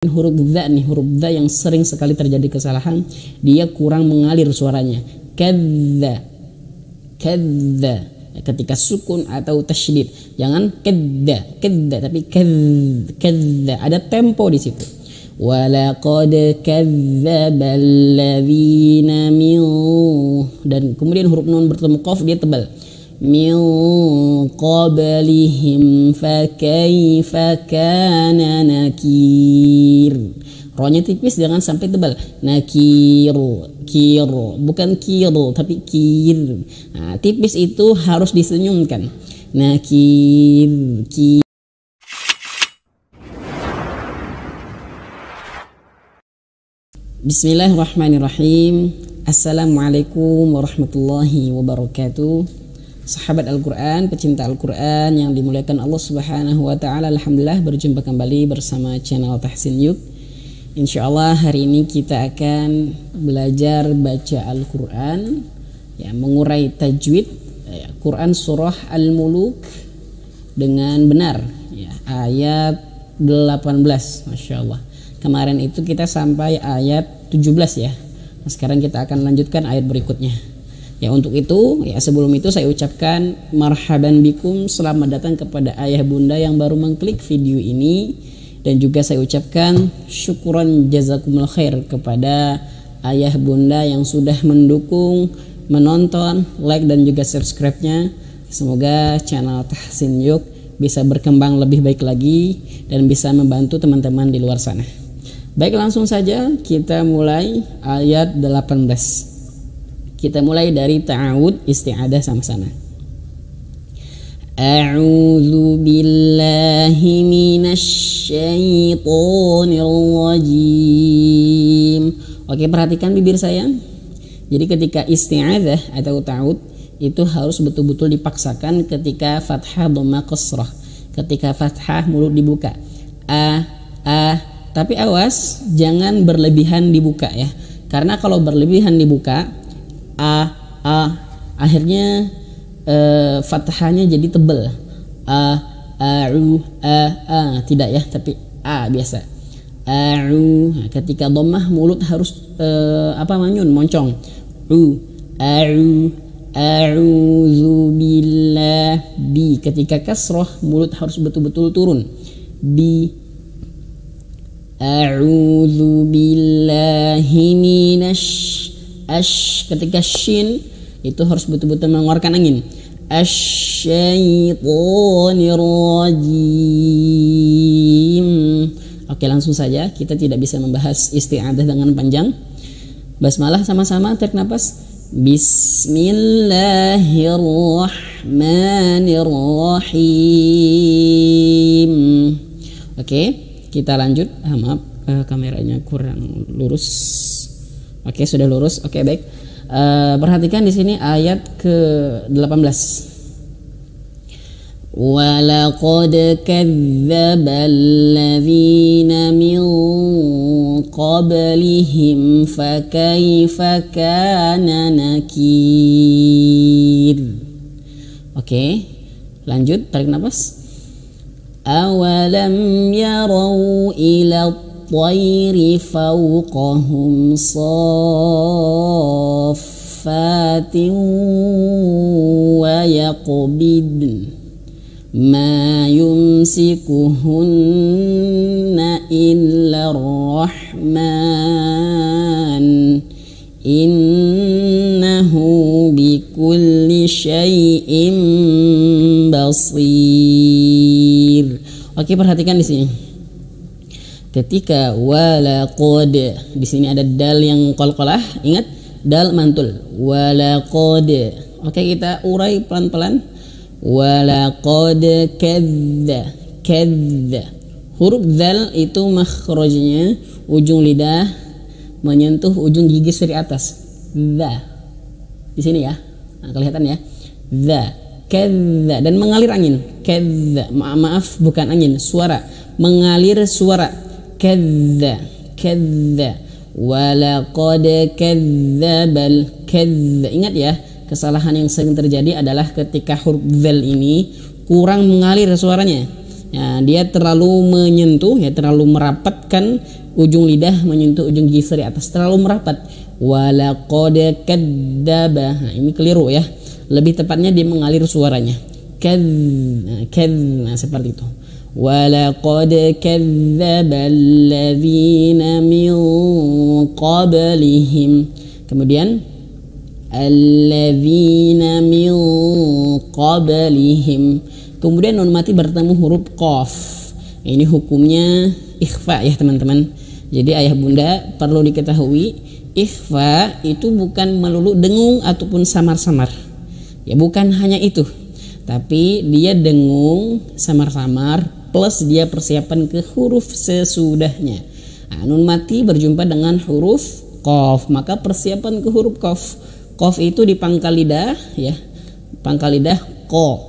Huruf dza nih, huruf dza yang sering sekali terjadi kesalahan, dia kurang mengalir suaranya. Kadza, kadza. Ketika sukun atau tasydid, jangan kadza, kadza, tapi kadza. Ada tempo di situ. Walaqad kadzdzabal ladzina min, dan kemudian huruf nun bertemu qaf dia tebal. Min qablihim fakaifa kana nakir. Rohnya tipis, jangan sampai tebal. Nakir, kiro, bukan kiro tapi kir. Nah, tipis itu harus disenyumkan. Nakir, kir. Bismillahirrahmanirrahim. Assalamualaikum warahmatullahi wabarakatuh. Sahabat Al-Quran, pecinta Al-Quran yang dimuliakan Allah Subhanahu wa Ta'ala, alhamdulillah berjumpa kembali bersama channel Tahsin Yuk. Insyaallah hari ini kita akan belajar baca Al-Quran, ya, mengurai tajwid ya, Quran surah Al-Muluk dengan benar ya, ayat 18. Masya Allah, kemarin itu kita sampai ayat 17 ya. Nah, sekarang kita akan lanjutkan ayat berikutnya. Ya, untuk itu ya, sebelum itu saya ucapkan marhaban bikum, selamat datang kepada ayah bunda yang baru mengklik video ini, dan juga saya ucapkan syukuran jazakumul khair kepada ayah bunda yang sudah mendukung, menonton, like dan juga subscribe-nya. Semoga channel Tahsin Yuk bisa berkembang lebih baik lagi dan bisa membantu teman-teman di luar sana. Baik, langsung saja kita mulai ayat 18. Kita mulai dari ta'awud isti'adah sama-sama. A'udzu billahi minasy syaithanir rajim. Oke, perhatikan bibir saya. Jadi ketika isti'adah atau ta'awud itu harus betul-betul dipaksakan ketika fathah, dhamma, qasrah. Ketika fathah mulut dibuka. Tapi awas jangan berlebihan dibuka ya. Karena kalau berlebihan dibuka akhirnya fathahnya jadi tebal. Tidak ya, tapi biasa. Nah, ketika dhammah mulut harus manyun, moncong. A'udzu billah. Bi. Ketika kasrah mulut harus betul-betul turun. Bi. A'udzu billahi minasy. Ketika shin itu harus betul-betul mengeluarkan angin. Asy-syaithanir rajim. Oke, langsung saja, kita tidak bisa membahas isti'adah dengan panjang. Basmalah sama-sama, tarik nafas. Bismillahirrahmanirrahim. Oke, kita lanjut. Maaf, kameranya kurang lurus. Oke, sudah lurus. Oke, baik. Perhatikan di sini ayat ke-18. Walaqad kadzdzabal ladzina min qablihim fakaifa kana nakir. Oke, lanjut, tarik nafas. Awalam yarau ila الطير فوقهم صافات ويقبضن ما يمسكهن إلا الرحمن إنه بكل شيء بصير. Oke, perhatikan di sini. Ketika walaqad, di sini ada dal yang qalqalah, ingat dal mantul. Walaqad. Oke, kita urai pelan-pelan. Walaqad kadza. Huruf dzal itu makhrajnya ujung lidah menyentuh ujung gigi seri atas. Dza. Di sini ya. Nah, kelihatan ya. Dza. Kadza, dan mengalir angin. Kadza. Maaf, bukan angin, suara. Mengalir suara. Kadza, walaqad kadzdzabal. Ingat ya, kesalahan yang sering terjadi adalah ketika huruf dzal ini kurang mengalir suaranya. Ya, dia terlalu menyentuh, ya terlalu merapatkan ujung lidah menyentuh ujung gigi seri atas, terlalu merapat. Walaqad kadzdzaba. Nah, ini keliru ya. Lebih tepatnya dia mengalir suaranya. Nah, seperti itu. Walaqad kadzdzaba alladzina min qablihim. Kemudian alladzina min qablihim. Kemudian nun mati bertemu huruf qaf. Ini hukumnya ikhfa ya teman-teman. Jadi ayah bunda perlu diketahui, ikhfa itu bukan melulu dengung ataupun samar-samar. Ya bukan hanya itu. Tapi dia dengung samar-samar plus dia persiapan ke huruf sesudahnya. Nah, nun mati berjumpa dengan huruf qaf, maka persiapan ke huruf qaf. Qaf itu di pangkal lidah ya. Pangkal lidah ko.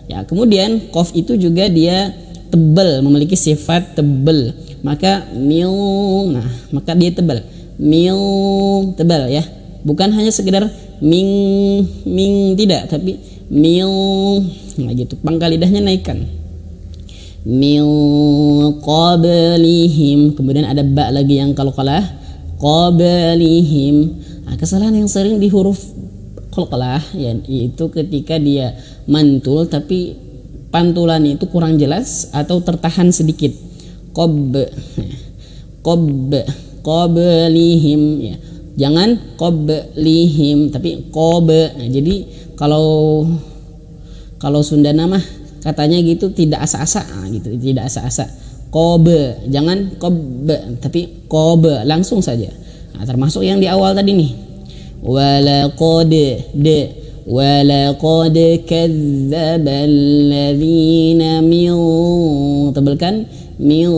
Ya, kemudian qaf itu juga dia tebal, memiliki sifat tebal. Maka maka dia tebal. Tebal ya. Bukan hanya sekedar ming tidak, tapi nah gitu. Pangkal lidahnya naikkan. Min qablihim. Kemudian ada ba lagi yang qalqalah. Qablihim. Nah, kesalahan yang sering di huruf qalqalah ya, yaitu ketika dia mantul tapi pantulannya itu kurang jelas atau tertahan sedikit. Qablihim ya. Jangan qablihim tapi nah, jadi kalau Sunda nama katanya gitu tidak asa-asa gitu, tidak asa-asa. Jangan tapi langsung saja. Nah, termasuk yang di awal tadi nih. Walaqad kadzdzaba alladzina min, tebalkan, min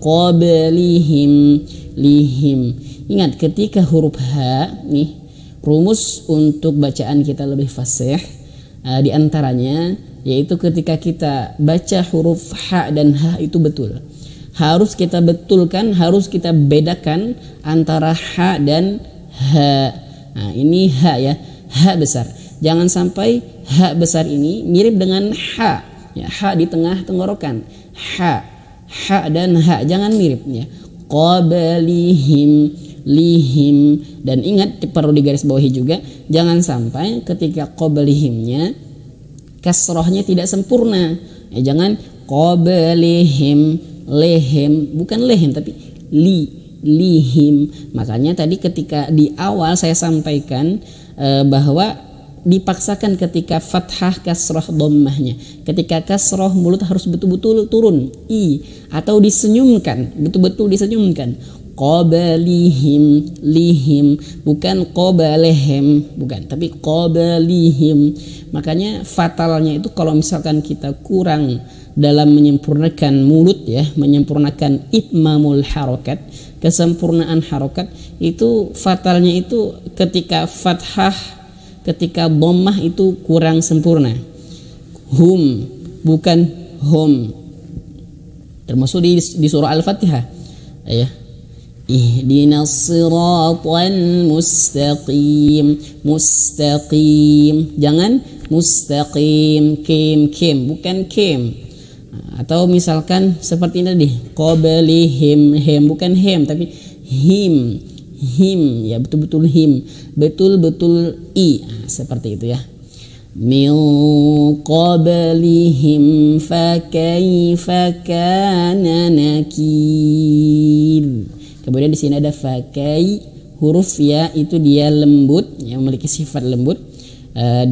qablihim. Ingat ketika huruf H nih, rumus untuk bacaan kita lebih fasih di antaranya yaitu ketika kita baca huruf H dan H itu betul. Harus kita betulkan, harus kita bedakan antara H dan H. Nah, ini H ya, H besar. Jangan sampai H besar ini mirip dengan H, ya, H di tengah tenggorokan. H dan H jangan mirip ya. Qablihim, lihim. Dan ingat perlu digarisbawahi juga, jangan sampai ketika qablihimnya kasrohnya tidak sempurna. Ya, jangan qablihim lehem, bukan lehem tapi lihim. Makanya tadi ketika di awal saya sampaikan bahwa dipaksakan ketika fathah kasroh dhammahnya. Ketika kasroh mulut harus betul-betul turun atau disenyumkan, betul-betul disenyumkan. Qablihim, lihim, bukan qabalehem, bukan, tapi qablihim. Makanya fatalnya itu kalau misalkan kita kurang dalam menyempurnakan mulut ya, menyempurnakan itmamul harokat, kesempurnaan harokat, itu fatalnya itu ketika fathah, ketika dhammah itu kurang sempurna. Hum bukan hum. Termasuk di surah Al-Fatihah ya. Ihdinas siratal mustaqim. Jangan mustaqim, kim, bukan kim. Atau misalkan seperti ini tadi, qablihim, hem, bukan hem tapi him, ya, betul-betul him, betul-betul seperti itu ya. Min qablihim fakaifa kana nakir. Kemudian di sini ada fakai, huruf ya itu dia lembut, yang memiliki sifat lembut.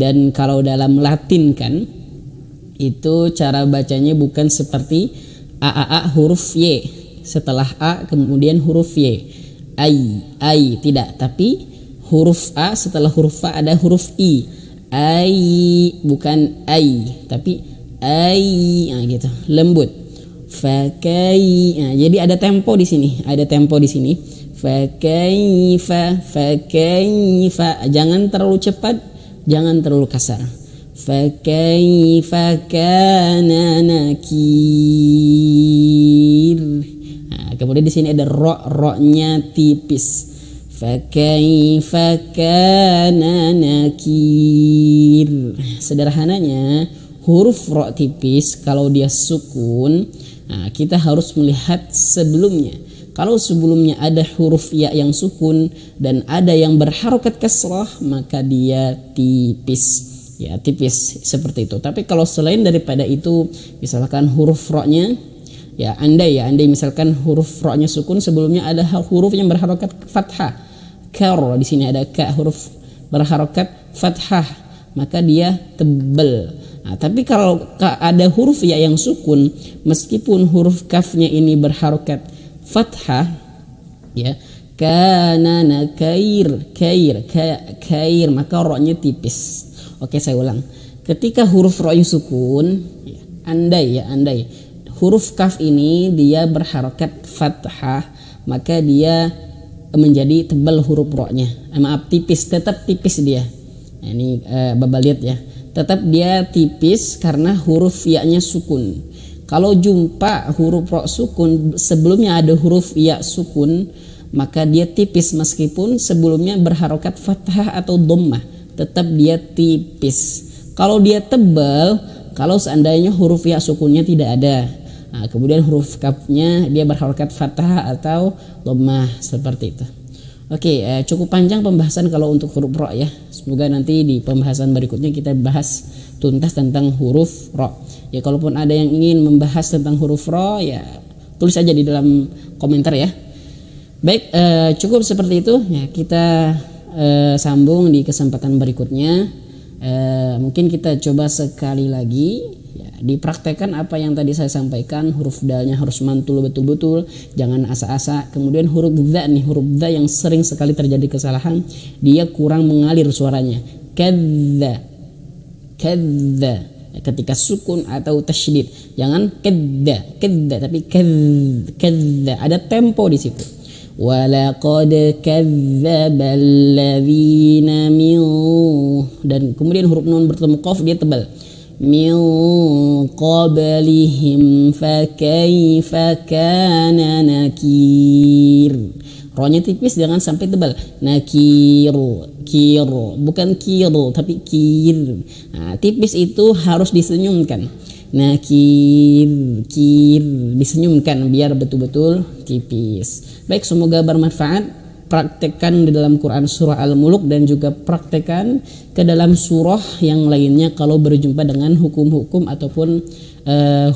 Dan kalau dalam Latin kan itu cara bacanya bukan seperti a huruf y, setelah a kemudian huruf y, ai tidak, tapi huruf a setelah huruf a ada huruf i, bukan ai tapi ai, gitu, lembut. Fakai, jadi ada tempo di sini, fakaifa, jangan terlalu cepat, jangan terlalu kasar. Fakaifa kana nakir. Kemudian di sini ada ro-nya tipis. Fakaifa kana nakir. Sederhananya huruf ro tipis kalau dia sukun, nah, kita harus melihat sebelumnya. Kalau sebelumnya ada huruf ya yang sukun dan ada yang berharokat kasrah, maka dia tipis. Ya, tipis seperti itu. Tapi kalau selain daripada itu, misalkan huruf ro-nya, ya andai misalkan huruf ro-nya sukun, sebelumnya ada huruf yang berharokat fathah. Kar, di sini ada ka, huruf berharokat fathah, maka dia tebal. Nah, tapi kalau ada huruf ya yang sukun, meskipun huruf kafnya ini berharokat fathah, ya, kana nakair, kair, maka ro-nya tipis. Oke, saya ulang. Ketika huruf ro sukun, ya, andai huruf kaf ini dia berharokat fathah, maka dia menjadi tebal huruf ro-nya. Maaf, tipis, tetap tipis dia. Nah, ini Bapak lihat ya. Tetap dia tipis karena huruf ya-nya sukun. Kalau jumpa huruf ro sukun, sebelumnya ada huruf ya sukun, maka dia tipis meskipun sebelumnya berharokat fathah atau dhammah, tetap dia tipis. Kalau dia tebal, kalau seandainya huruf ya sukunnya tidak ada, nah, kemudian huruf kafnya dia berharokat fathah atau dhammah, seperti itu. Oke, cukup panjang pembahasan kalau untuk huruf ro ya. Semoga nanti di pembahasan berikutnya kita bahas tuntas tentang huruf ro. Ya, kalaupun ada yang ingin membahas tentang huruf ro, ya tulis aja di dalam komentar ya. Baik, cukup seperti itu ya. Kita sambung di kesempatan berikutnya. Mungkin kita coba sekali lagi ya, dipraktekkan apa yang tadi saya sampaikan. Huruf dalnya harus mantul betul-betul, jangan asa-asa. Kemudian huruf dza nih, huruf dza yang sering sekali terjadi kesalahan, dia kurang mengalir suaranya. Kadza, ketika sukun atau tasydid, jangan kadza tapi kadza, ada tempo di situ. Walaqad kadzdzaba alladzina min, dan kemudian huruf nun bertemu qaf dia tebal. Min qablihim fakaifa kana nakir. Ro-nya tipis, jangan sampai tebal. Nakir, bukan kir tapi kir. Nah, tipis itu harus disenyumkan. Nakir, disenyumkan biar betul-betul tipis. Baik, semoga bermanfaat. Praktekkan di dalam Quran surah Al-Muluk dan juga praktekkan ke dalam surah yang lainnya kalau berjumpa dengan hukum-hukum ataupun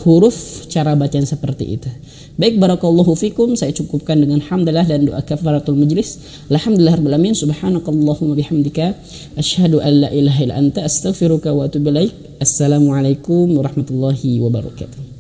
huruf cara bacaan seperti itu. Baik, barakallahu fikum. Saya cukupkan dengan hamdalah dan doa kafaratul majlis. Alhamdulillahirabbil alamin. Subhanakallahumma bihamdika asyhadu an la ilaha illa anta astaghfiruka wa atubu ilaik. Assalamualaikum warahmatullahi wabarakatuh.